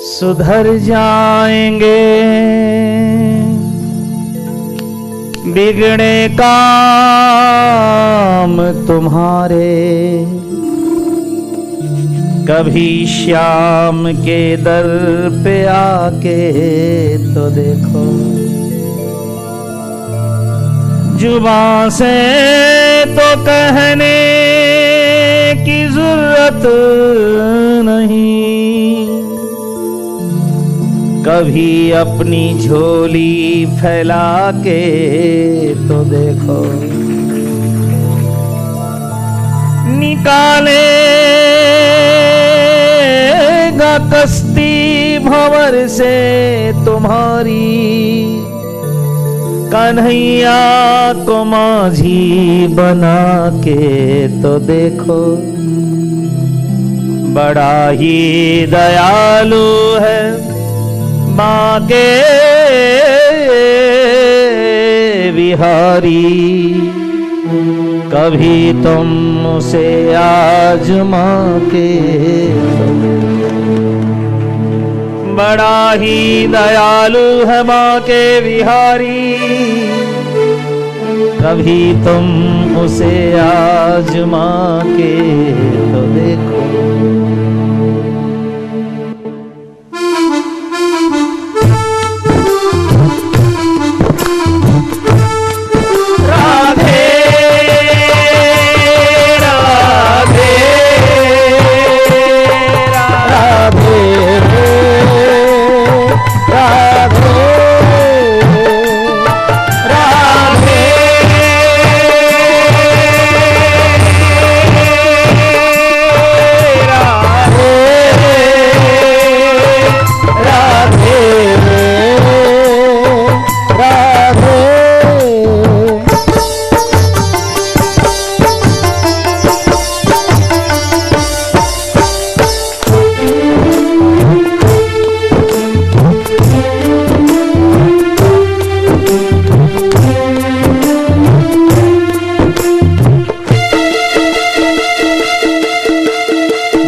सुधर जाएंगे बिगड़े काम तुम्हारे, कभी श्याम के दर पे आके तो देखो। जुबां से तो कहने की जरूरत नहीं, कभी अपनी झोली फैला के तो देखो। निकालेगा कश्ती भंवर से तुम्हारी, कन्हैया को माझी बना के तो देखो। बड़ा ही दयालु है बांके बिहारी, कभी तुम उसे आजमा के। बड़ा ही दयालु है बांके बिहारी, कभी तुम उसे आजमा के तो देखो।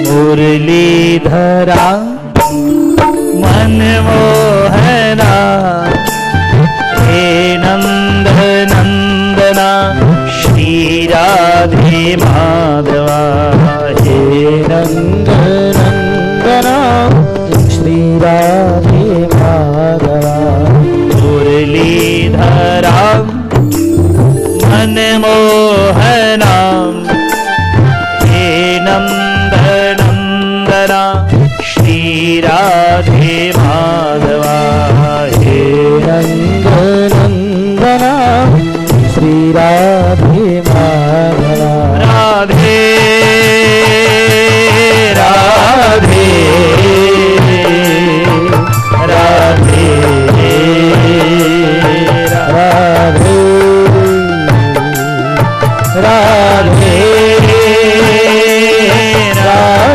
मुरलीधरा मन मोहना, हे नंद नंदना श्री राधे माधवा, हे नंद नंदना श्री राधे माधवा। मुरलीधरा मन मोहना, हे नंद नंदना श्री राधे माधवा, हे रंग नंदना श्री राधे माधवा। राधे राधे राधे राधे राधे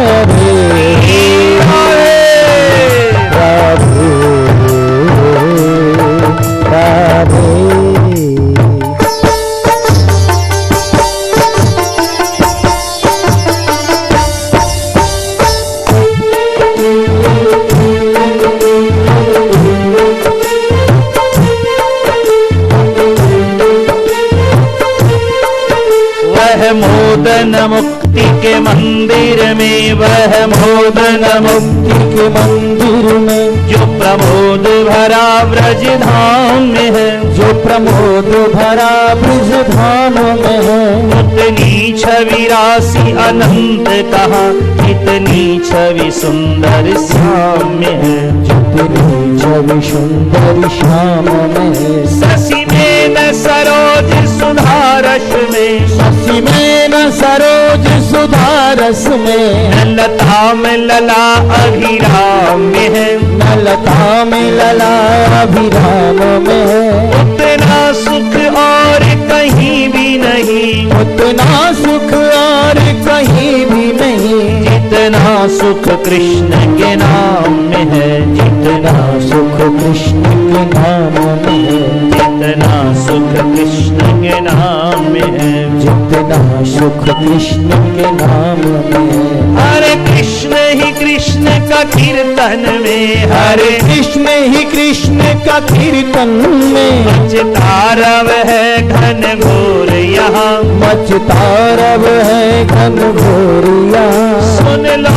मोदन मुक्ति के मंदिर में, वह मोदन मुक्ति के मंदिर में, जो प्रमोद भरा ब्रज धाम में है, जो प्रमोद भरा ब्रज धाम में है। उतनी छवि राशि अनंत कहा, कितनी छवि सुंदर श्याम में है, जितनी छवि सुंदर श्याम में है। शशि में न सरोज सुधारस में, शशि में न सरोज सुधारस में, न लता में लला अभिराम में है, न लता में लला अभिराम में है। उतना सुख और कहीं भी नहीं, उतना सुख और कहीं भी नहीं, जितना सुख कृष्ण के नाम में है, जितना सुख कृष्ण के नाम में है। जितना सुख कृष्ण के नाम में है, जितना सुख कृष्ण के नाम में। हरे कृष्ण ही कृष्ण का कीर्तन में, हरे कृष्ण ही कृष्ण का कीर्तन में। मचता रव है घन घोर यहाँ, मचता रव है घन घोर यहाँ। सुन लो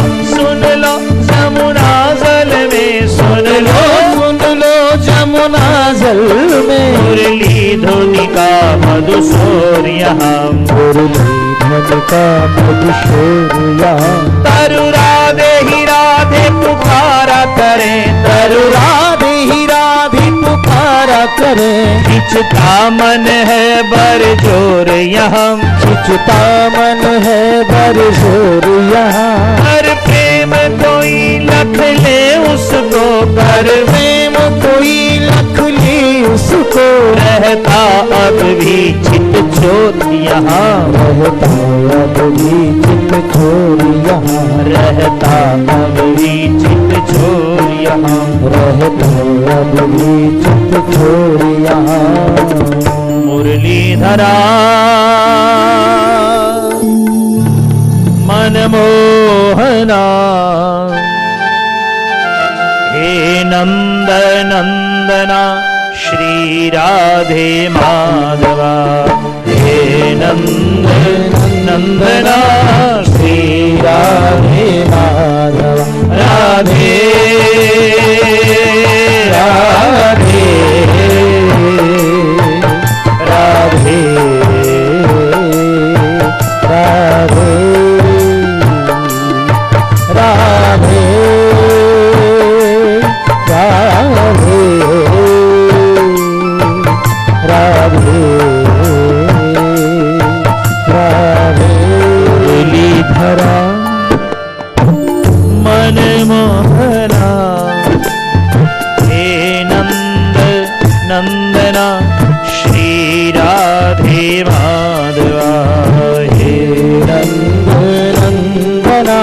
जमुना जल में, सुन लो जमुना जल में। मुरली धुनि का मधुशोर यहाँ, मुरली धुनि का मधुशोर यहाँ। तरु राधे ही राधे पुकारा करें, तरु राधे ही राधे पुकारा करें। खिंचता मन है बर जोर यहाँ, खिंचता मन है बर जोर यहाँ। कर प्रेम कोई लख ले उसको, कर प्रेम कोई लख ले उसको। रहता अब भी चित चोर यहाँ, रहता अब भी चित चोर यहाँ। रहता अब भी चित चोर यहाँ, रहता अब भी चित चोर यहाँ। मुरलीधरा मनमोहना, हे नंद नंदना श्री राधे माधवा, हे नंद नंदना श्री राधे माधवा। राधे राधे राधे राधे राधे राधे राधे राधे। मुरलीधरा मनमोहना, हे नंद नंदना श्री राधे माधवा, हे नंद नंदना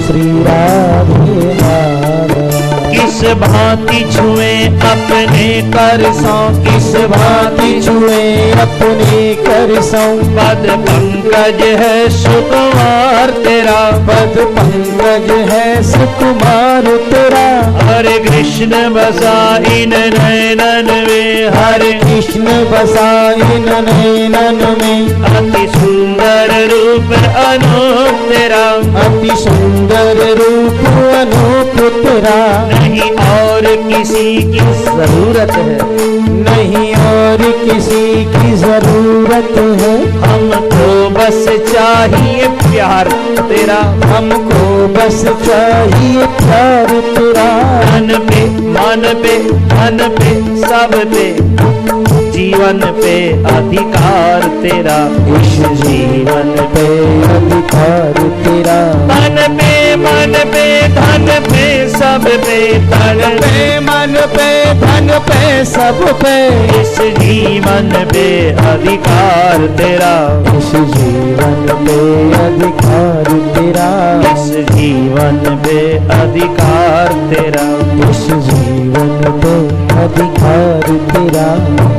श्री राधे माधवा। किस भांति छुए अपने कर सौ, किस भांति छुए अपने कर सौ। पद पंकज है सुकुमार तेरा, पद पंकज है सुकुमार तेरा। हरे कृष्ण बसाई नयनन में, हरे कृष्ण बसाई नयनन में। अति सुंदर रूप अनूप तेरा, अति सुंदर रूप अनूप तेरा। नहीं और किसी की जरूरत है, नहीं और किसी की जरूरत है। हमको बस चाहिए प्यार तेरा, हमको बस चाहिए प्यार तेरा। मन पे मन पे धन पे सब पे, जीवन पे अधिकार तेरा, इस जीवन पे अधिकार तेरा। मन पे धन पे सब पे, धन पे मन पे धन पे सब पे। इस जीवन पे अधिकार तेरा, इस जीवन पे अधिकार तेरा। इस जीवन पे अधिकार तेरा, इस जीवन पे अधिकार तेरा।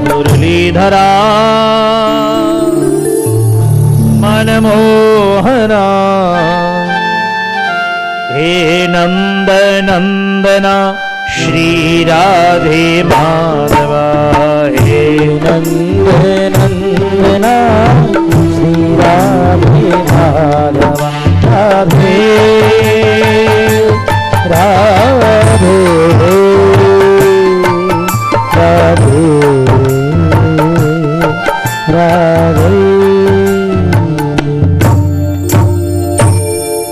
मुरलीधरा मनमोहना, हे नंद नंदना श्री राधे माधवा, हे नंद नंदना श्री राधे माधवा। राधे राधे राधे राधे।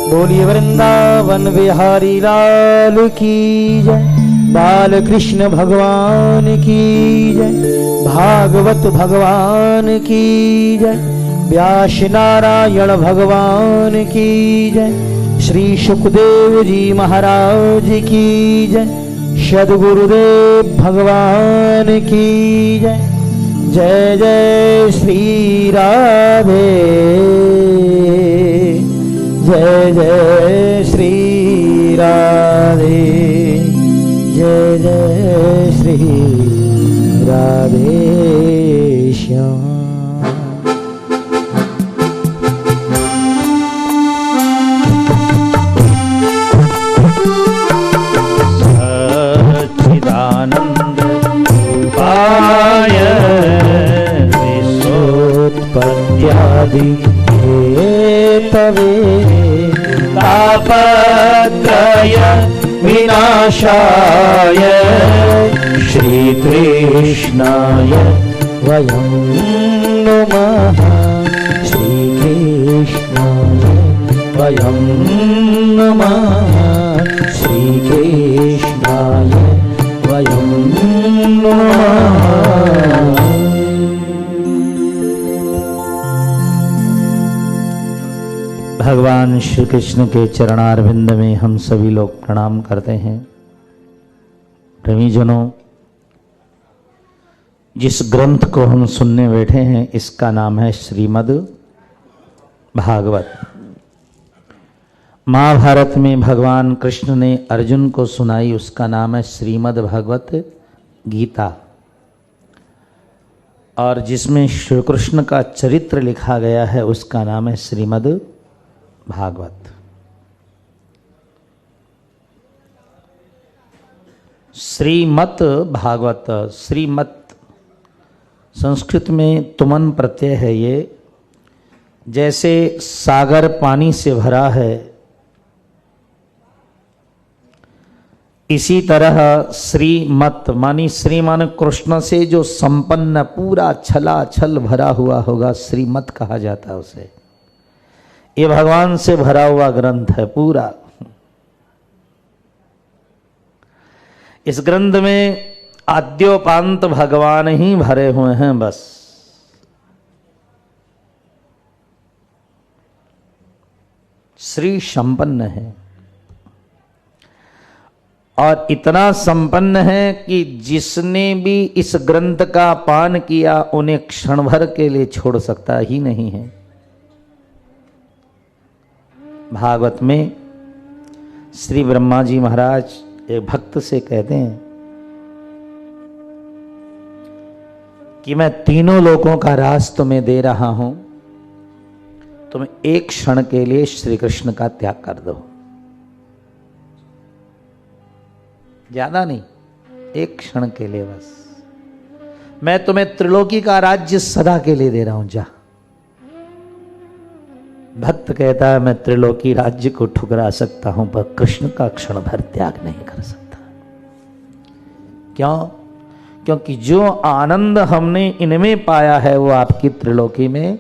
बोलिए वृंदावन बिहारी लाल की जय। बाल कृष्ण भगवान की जय। भागवत भगवान की जय। व्यास नारायण भगवान की जय। श्री सुखदेव जी महाराज की जय। सद्गुरुदेव भगवान की जय। जय जय श्री राधे। जय जय श्री राधे। जय जय श्री राधे श्याम। सच्चिदानंद रूपाय विश्वोत्पत्त्यादि हेतवे तापत्रय विनाशाय श्रीकृष्णाय वयं नुमः। श्रीकृष्णाय वयं नुमः। श्रीकृष्णाय वयं नुमः। भगवान श्री कृष्ण के चरणारविंद में हम सभी लोग प्रणाम करते हैं। प्रेमीजनों, जिस ग्रंथ को हम सुनने बैठे हैं इसका नाम है श्रीमद् भागवत। महाभारत में भगवान कृष्ण ने अर्जुन को सुनाई उसका नाम है श्रीमद् भगवत गीता, और जिसमें श्री कृष्ण का चरित्र लिखा गया है उसका नाम है श्रीमद् भागवत। श्रीमत भागवत, श्रीमत संस्कृत में तुमन प्रत्यय है। ये जैसे सागर पानी से भरा है, इसी तरह श्रीमत मानी श्री मान कृष्ण से जो संपन्न पूरा छलाछल भरा हुआ होगा, श्रीमत कहा जाता है उसे। ये भगवान से भरा हुआ ग्रंथ है पूरा। इस ग्रंथ में आद्योपांत भगवान ही भरे हुए हैं बस। श्री संपन्न है, और इतना संपन्न है कि जिसने भी इस ग्रंथ का पान किया उन्हें क्षण भर के लिए छोड़ सकता ही नहीं है। भागवत में श्री ब्रह्मा जी महाराज एक भक्त से कहते हैं कि मैं तीनों लोकों का राज तुम्हें दे रहा हूं, तुम एक क्षण के लिए श्री कृष्ण का त्याग कर दो। ज्यादा नहीं, एक क्षण के लिए बस। मैं तुम्हें त्रिलोकी का राज्य सदा के लिए दे रहा हूं, जा। भक्त कहता है मैं त्रिलोकी राज्य को ठुकरा सकता हूं पर कृष्ण का क्षण भर त्याग नहीं कर सकता। क्यों? क्योंकि जो आनंद हमने इनमें पाया है वो आपकी त्रिलोकी में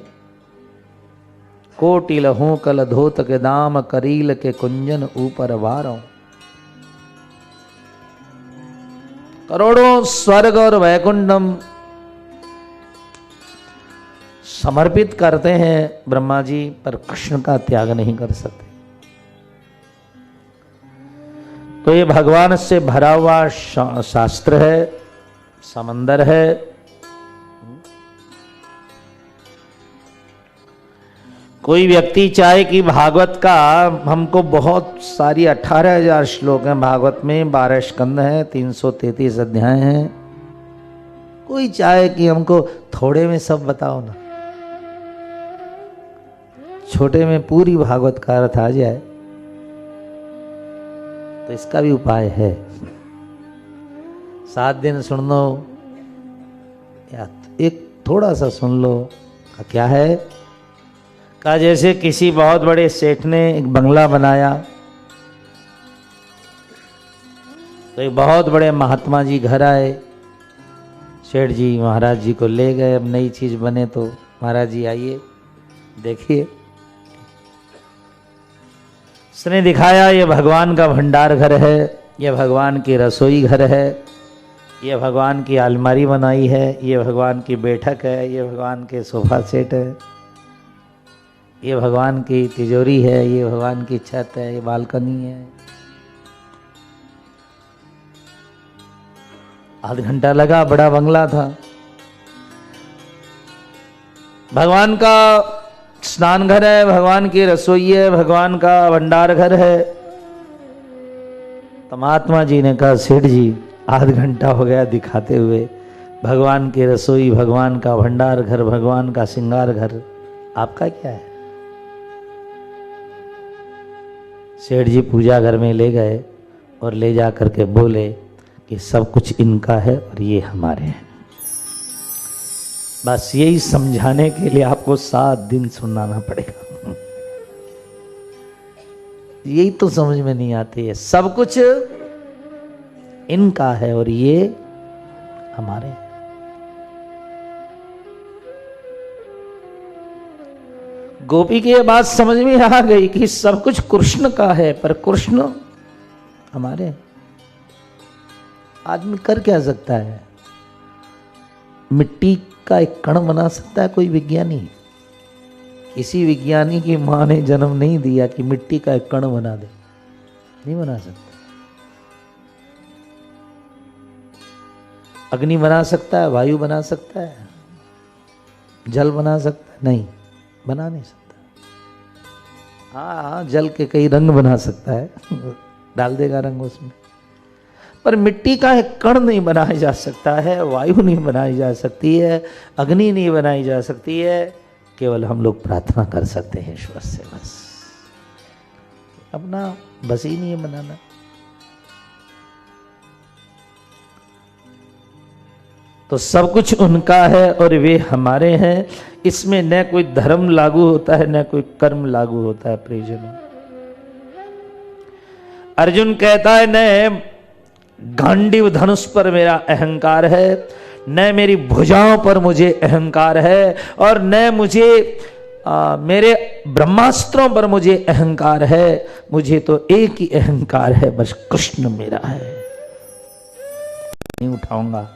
कोटि लहू कल धोत के दाम करील के कुंजन ऊपर वारों। करोड़ों स्वर्ग और वैकुंठम समर्पित करते हैं ब्रह्मा जी, पर कृष्ण का त्याग नहीं कर सकते। तो ये भगवान से भरा हुआ शास्त्र है, समंदर है। कोई व्यक्ति चाहे कि भागवत का हमको बहुत सारी 18,000 श्लोक हैं भागवत में, 12 स्कंद हैं, 333 अध्याय हैं। कोई चाहे कि हमको थोड़े में सब बताओ ना, छोटे में पूरी भागवत का अर्थ आ जाए, तो इसका भी उपाय है। 7 दिन सुन लो या एक थोड़ा सा सुन लो। क्या है? का जैसे किसी बहुत बड़े सेठ ने एक बंगला बनाया, तो एक बहुत बड़े महात्मा जी घर आए। सेठ जी महाराज जी को ले गए, अब नई चीज बने तो महाराज जी आइए देखिए। उसने दिखाया ये भगवान का भंडार घर है, ये भगवान की रसोई घर है, ये भगवान की अलमारी बनाई है, ये भगवान की बैठक है, ये भगवान के सोफा सेट है, ये भगवान की तिजोरी है, ये भगवान की छत है, ये बालकनी है। आध घंटा लगा, बड़ा बंगला था। भगवान का स्नान घर है, भगवान की रसोई है, भगवान का भंडार घर है। तो महात्मा जी ने कहा सेठ जी आध घंटा हो गया दिखाते हुए, भगवान की रसोई, भगवान का भंडार घर, भगवान का श्रृंगार घर आपका क्या है? सेठ जी पूजा घर में ले गए और ले जा करके बोले कि सब कुछ इनका है और ये हमारे हैं। बस यही समझाने के लिए आपको 7 दिन सुनाना पड़ेगा। यही तो समझ में नहीं आती है। सब कुछ इनका है और ये हमारे हैं। गोपी की यह बात समझ में आ गई कि सब कुछ कृष्ण का है पर कृष्ण हमारे हैं। आदमी कर क्या सकता है? मिट्टी का एक कण बना सकता है कोई विज्ञानी? किसी विज्ञानी की मां ने जन्म नहीं दिया कि मिट्टी का एक कण बना दे, नहीं बना सकता। अग्नि बना सकता है, वायु बना सकता है, जल बना सकता है? नहीं, बना नहीं सकता। हाँ, जल के कई रंग बना सकता है, डाल देगा रंग उसमें, पर मिट्टी का एक कण नहीं बनाया जा सकता है, वायु नहीं बनाई जा सकती है, अग्नि नहीं बनाई जा सकती है। केवल हम लोग प्रार्थना कर सकते हैं ईश्वर से, बस। अपना बस ही नहीं है बनाना। तो सब कुछ उनका है और वे हमारे हैं। इसमें न कोई धर्म लागू होता है न कोई कर्म लागू होता है। प्रियजनों, अर्जुन कहता है न गांडीव धनुष पर मेरा अहंकार है, न मेरी भुजाओं पर मुझे अहंकार है, और न मुझे मेरे ब्रह्मास्त्रों पर मुझे अहंकार है। मुझे तो एक ही अहंकार है, बस कृष्ण मेरा है। नहीं उठाऊंगा,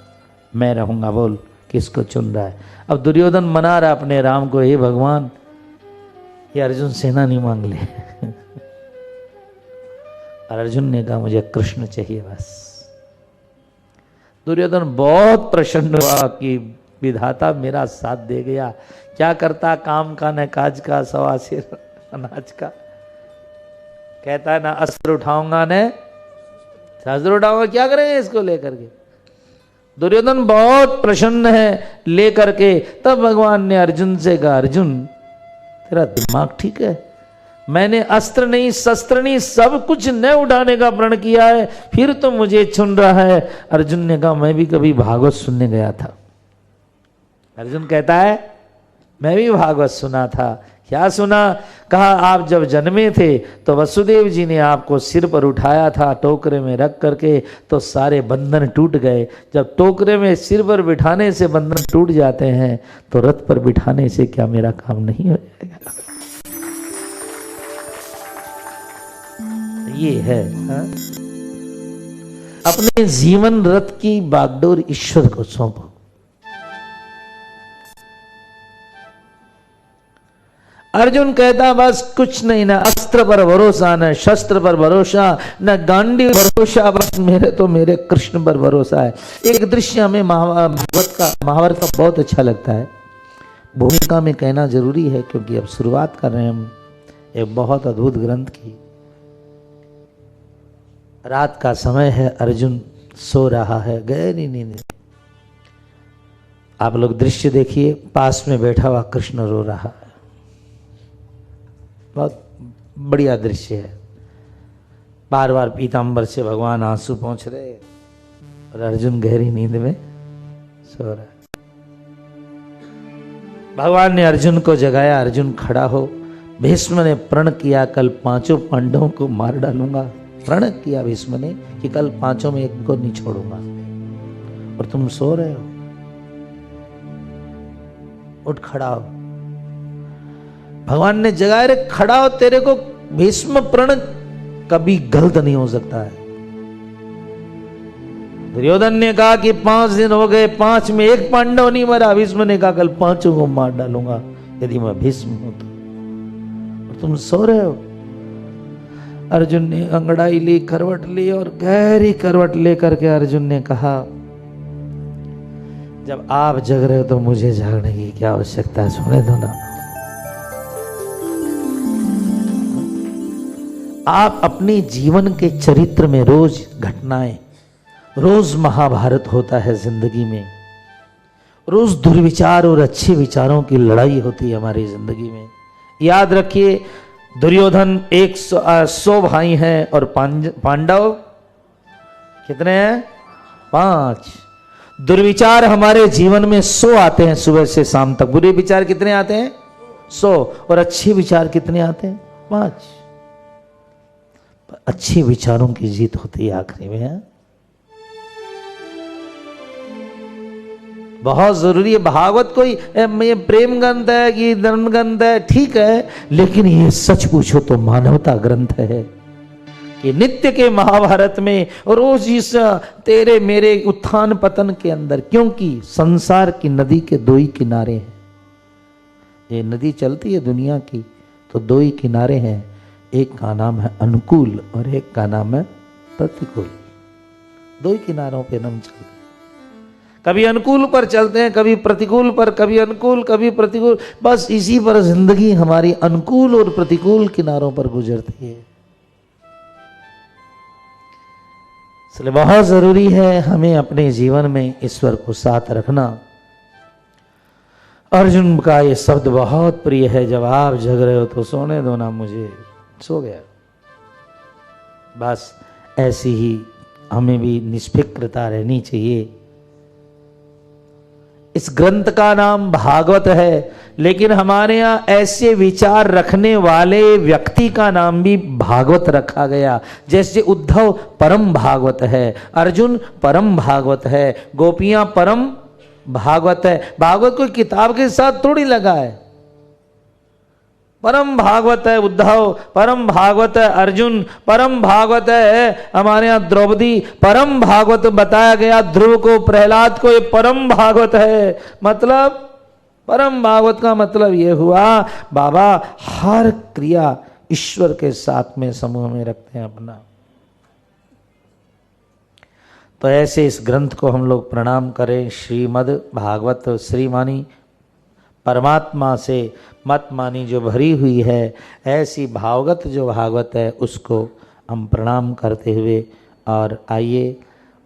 मैं रहूंगा। बोल, किसको चुन रहा है? अब दुर्योधन मना रहा अपने राम को, हे भगवान ये अर्जुन सेना नहीं मांग ले। और अर्जुन ने कहा मुझे कृष्ण चाहिए बस। दुर्योधन बहुत प्रसन्न हुआ कि विधाता मेरा साथ दे गया। क्या करता काम का न काज का, सवा सिर अनाज का। कहता है ना अस्त्र उठाऊंगा न शस्त्र उठाऊंगा, क्या करेंगे इसको लेकर के? दुर्योधन बहुत प्रसन्न है लेकर के। तब भगवान ने अर्जुन से कहा, अर्जुन तेरा दिमाग ठीक है? मैंने अस्त्र नहीं, शस्त्र नहीं, सब कुछ न उठाने का प्रण किया है, फिर तो मुझे चुन रहा है। अर्जुन ने कहा मैं भी कभी भागवत सुनने गया था। अर्जुन कहता है मैं भी भागवत सुना था। क्या सुना? कहा आप जब जन्मे थे तो वसुदेव जी ने आपको सिर पर उठाया था टोकरे में रख करके, तो सारे बंधन टूट गए। जब टोकरे में सिर पर बिठाने से बंधन टूट जाते हैं तो रथ पर बिठाने से क्या मेरा काम नहीं हो जाएगा? ये है हा? अपने जीवन रथ की बागडोर ईश्वर को सौंपो। अर्जुन कहता बस कुछ नहीं, ना अस्त्र पर भरोसा, न शस्त्र पर भरोसा, न गांडी भरोसा, बस मेरे कृष्ण पर भरोसा है। एक दृश्य हमें महाभारत का बहुत अच्छा लगता है। भूमिका में कहना जरूरी है क्योंकि अब शुरुआत कर रहे हैं हम एक बहुत अद्भुत ग्रंथ की। रात का समय है, अर्जुन सो रहा है गहरी नींद। आप लोग दृश्य देखिए, पास में बैठा हुआ कृष्ण रो रहा है। बहुत बढ़िया दृश्य है। बार बार पीतांबर से भगवान आंसू पहुंच रहे और अर्जुन गहरी नींद में सो रहा है। भगवान ने अर्जुन को जगाया, अर्जुन खड़ा हो। भीष्म ने प्रण किया कल 5 पांडवों को मार डालूंगा। प्रण किया भीष्म ने कि कल 5 में एक को नहीं छोड़ूंगा, और तुम सो रहे हो। उठ खड़ा हो। भगवान ने जगाया, रे खड़ा हो, तेरे को भीष्म प्रण कभी गलत नहीं हो सकता है। दुर्योधन ने कहा कि 5 दिन हो गए, 5 में एक पांडव नहीं मरा। भीष्म ने कहा कल 5 को मार डालूंगा यदि मैं भीष्म हूं तो, और तुम सो रहे हो। अर्जुन ने अंगड़ाई ली, करवट ली, और गहरी करवट लेकर के अर्जुन ने कहा जब आप जग रहे हो तो मुझे जागने की क्या आवश्यकता है? सोने दो ना। आप अपने जीवन के चरित्र में रोज घटनाएं, रोज महाभारत होता है जिंदगी में। रोज दुर्विचार और अच्छे विचारों की लड़ाई होती है हमारी जिंदगी में। याद रखिए, दुर्योधन 100 भाई हैं और पांडव कितने हैं? 5। दुर्विचार हमारे जीवन में 100 आते हैं सुबह से शाम तक। बुरे विचार कितने आते हैं? 100। और अच्छे विचार कितने आते हैं? 5। अच्छे विचारों की जीत होती है आखिरी में। है बहुत जरूरी है। भागवत कोई ये प्रेम ग्रंथ है कि धर्म ग्रंथ है, ठीक है, लेकिन ये सच पूछो तो मानवता ग्रंथ है कि नित्य के महाभारत में रोज इस तेरे मेरे उत्थान पतन के अंदर, क्योंकि संसार की नदी के 2 ही किनारे हैं। ये नदी चलती है दुनिया की तो 2 ही किनारे हैं, एक का नाम है अनुकूल और एक का नाम है प्रतिकूल। 2 ही किनारों पे हम चलते हैं। कभी अनुकूल पर चलते हैं, कभी प्रतिकूल पर, कभी अनुकूल कभी प्रतिकूल। बस इसी पर जिंदगी हमारी अनुकूल और प्रतिकूल किनारों पर गुजरती है। इसलिए बहुत जरूरी है हमें अपने जीवन में ईश्वर को साथ रखना। अर्जुन का ये शब्द बहुत प्रिय है, जब आप जग रहे हो तो सोने दो ना मुझे, सो गया। बस ऐसी ही हमें भी निष्फिक्रता रहनी चाहिए। इस ग्रंथ का नाम भागवत है, लेकिन हमारे यहाँ ऐसे विचार रखने वाले व्यक्ति का नाम भी भागवत रखा गया। जैसे उद्धव परम भागवत है, अर्जुन परम भागवत है, गोपियां परम भागवत है। भागवत कोई किताब के साथ थोड़ी लगा है। परम भागवत है उद्धव, परम भागवत है अर्जुन, परम भागवत है हमारे यहाँ द्रौपदी, परम भागवत बताया गया ध्रुव को, प्रहलाद को, ये परम भागवत है। मतलब परम भागवत का मतलब ये हुआ बाबा हर क्रिया ईश्वर के साथ में समूह में रखते हैं अपना। तो ऐसे इस ग्रंथ को हम लोग प्रणाम करें। श्रीमद् भागवत श्रीमानी परमात्मा से मत मानी जो भरी हुई है, ऐसी भावगत जो भागवत है उसको हम प्रणाम करते हुए और आइए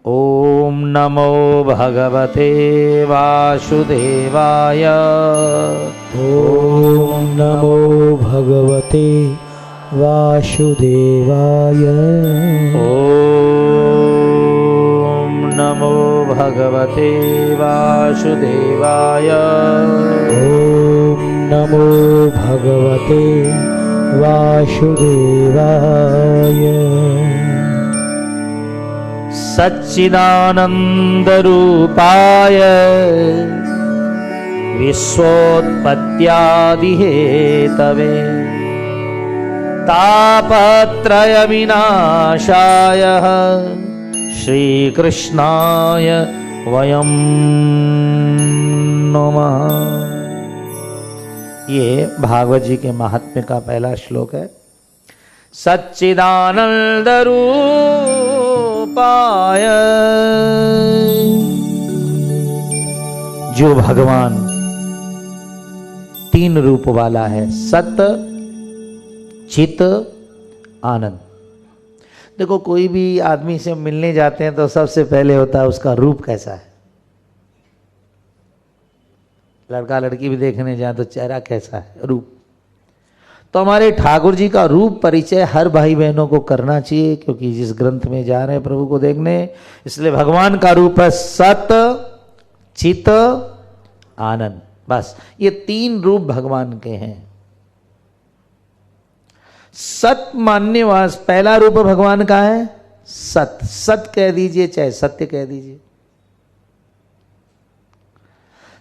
ओम नमो भगवते वासुदेवाय। ओम नमो भगवते वासुदेवाय। ओम नमो भगवते वासुदेवाय। ओम नमो भगवते वासुदेवाय। सच्चिदानंद रूपाय विश्वोत्पत्त्यादि हेतवे तापत्रय विनाशाय श्रीकृष्णाय वयं नमः। ये भागवत जी के महात्म्य का पहला श्लोक है। सच्चिदानंद रूपाय, जो भगवान 3 रूप वाला है, सत चित आनंद। देखो कोई भी आदमी से मिलने जाते हैं तो सबसे पहले होता है उसका रूप कैसा है। लड़का लड़की भी देखने जाए तो चेहरा कैसा है, रूप। तो हमारे ठाकुर जी का रूप परिचय हर भाई बहनों को करना चाहिए, क्योंकि जिस ग्रंथ में जा रहे हैं प्रभु को देखने, इसलिए भगवान का रूप है सत चित आनंद। बस ये 3 रूप भगवान के हैं। सत मानने वाला पहला रूप भगवान का है सत। सत कह दीजिए चाहे सत्य कह दीजिए।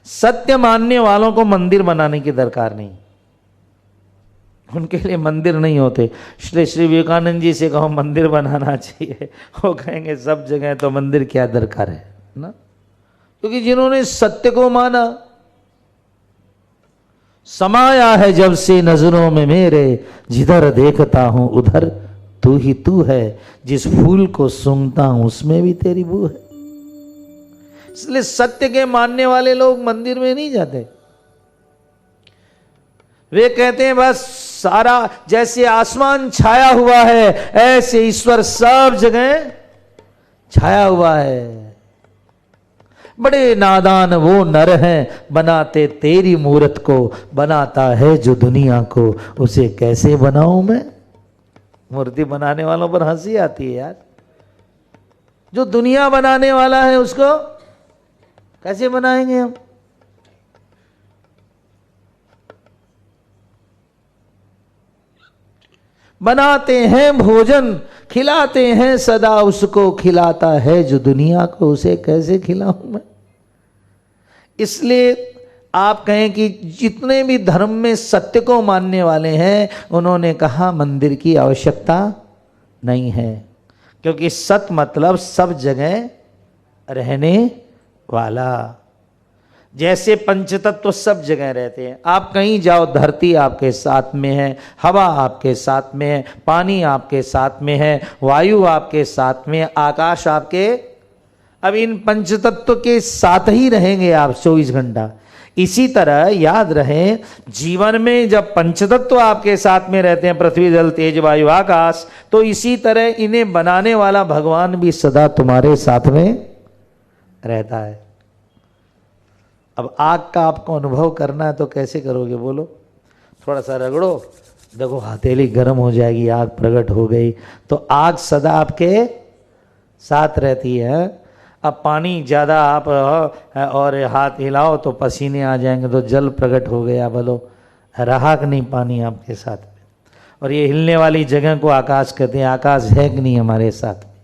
सत्य मानने वालों को मंदिर बनाने की दरकार नहीं, उनके लिए मंदिर नहीं होते। श्री विवेकानंद जी से कहो मंदिर बनाना चाहिए, वो कहेंगे सब जगह तो मंदिर क्या दरकार है ना, क्योंकि जिन्होंने सत्य को माना, समाया है जब से नजरों में मेरे, जिधर देखता हूं उधर तू ही तू है, जिस फूल को सूंघता हूं उसमें भी तेरी बू है। इसलिए सत्य के मानने वाले लोग मंदिर में नहीं जाते। वे कहते हैं बस सारा जैसे आसमान छाया हुआ है ऐसे ईश्वर सब जगह छाया हुआ है। बड़े नादान वो नर हैं, बनाते तेरी मूरत को, बनाता है जो दुनिया को, उसे कैसे बनाऊं मैं। मूर्ति बनाने वालों पर हंसी आती है यार। जो दुनिया बनाने वाला है उसको कैसे बनाएंगे हम। बनाते हैं भोजन, खिलाते हैं सदा उसको, खिलाता है जो दुनिया को, उसे कैसे खिलाऊं मैं। इसलिए आप कहें कि जितने भी धर्म में सत्य को मानने वाले हैं, उन्होंने कहा मंदिर की आवश्यकता नहीं है, क्योंकि सत्य मतलब सब जगह रहने वाला। जैसे पंचतत्व सब जगह रहते हैं, आप कहीं जाओ धरती आपके साथ में है, हवा आपके साथ में है, पानी आपके साथ में है, वायु आपके साथ में है, आकाश आपके। अब इन पंचतत्व के साथ ही रहेंगे आप 24 घंटा। इसी तरह याद रहे, जीवन में जब पंचतत्व आपके साथ में रहते हैं, पृथ्वी जल तेज वायु आकाश, तो इसी तरह इन्हें बनाने वाला भगवान भी सदा तुम्हारे साथ में रहता है। अब आग का आपको अनुभव करना है तो कैसे करोगे बोलो। थोड़ा सा रगड़ो, देखो हथेली गर्म हो जाएगी, आग प्रकट हो गई। तो आग सदा आपके साथ रहती है। अब पानी ज़्यादा आप और हाथ हिलाओ तो पसीने आ जाएंगे, तो जल प्रकट हो गया। बोलो रहा कि नहीं पानी आपके साथ में। और ये हिलने वाली जगह को आकाश कहते हैं। आकाश है कि नहीं हमारे साथ में।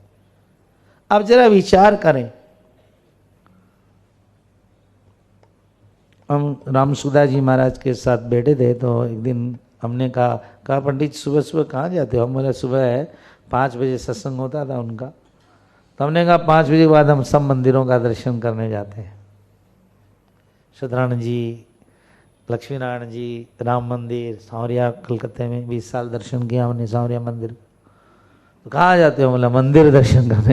अब जरा विचार करें, हम रामसुधा जी महाराज के साथ बैठे थे, तो एक दिन हमने कहा पंडित सुबह सुबह कहाँ जाते हो। हम बोले सुबह 5 बजे सत्संग होता था उनका। तो हमने कहा 5 बजे के बाद हम सब मंदिरों का दर्शन करने जाते हैं। सत्यनारायण जी, लक्ष्मी नारायण जी, राम मंदिर, सांवरिया कलकत्ते में 20 साल दर्शन किया हमने सांवरिया मंदिर। तो कहाँ जाते हो, बोला मंदिर दर्शन करने